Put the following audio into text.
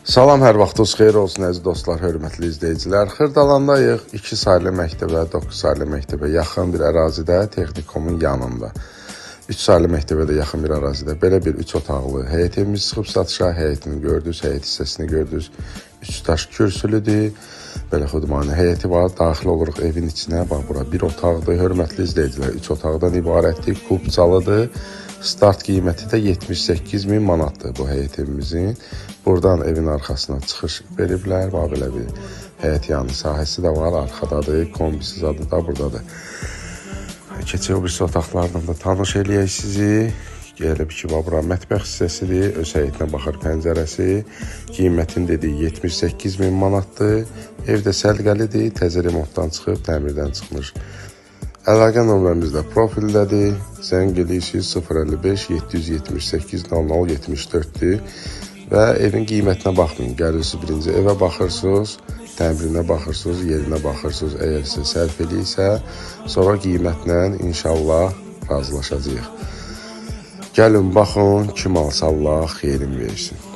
Salam, hər vaxtınız xeyir olsun əziz dostlar, hörmətli izləyicilər. Xırdalandayıq, 2 saylı məktəbə, 9 saylı məktəbə yaxın bir ərazidə, texnikumun yanında. 3 saylı məktəbə də yaxın bir ərazidə belə bir 3 otaqlı həyət evimiz çıxıb satışa. Həyətini gördünüz, həyət hissəsini gördünüz. 3 daş kürsülüdür. Belə xudmani həyəti var. Daxil oluruq evin içinə. Bax, bura bir otaqdır. Hörmətli izləyicilər, 3 otaqdan ibarətdir. Kubcalıdır. Start qiyməti də 78.000 manatdır bu həyət evimizin. Buradan evin arxasına çıxış veriblər. Bax, belə bir həyət yanı sahəsi də var. Arxadadır. Kombisi zadı da buradadır. Keçək o birisi otaqlarla da tanış eləyək sizi. Gəlib ki, bura mətbəx hissəsidir. Öz həyətinə baxır pəncərəsi. Qiymətin dediyi 78.000 manatdır. Evdə səlqəlidir. Təzə remontdan çıxıb, təmirdən çıxmış. Əlaqə nömrəmiz də profildədir. Zəng edirsiniz 055 778 00 74-dür. Və evin qiymətinə baxmayın. Gəlirsiniz birinci evə baxırsınız, təmirinə baxırsınız, yerinə baxırsınız. Əgər sizə sərf eləyirsə, sonra qiymətlə inşallah razılaşacağıq. Gəlin baxın, kim alsa Allah xeyrin versin.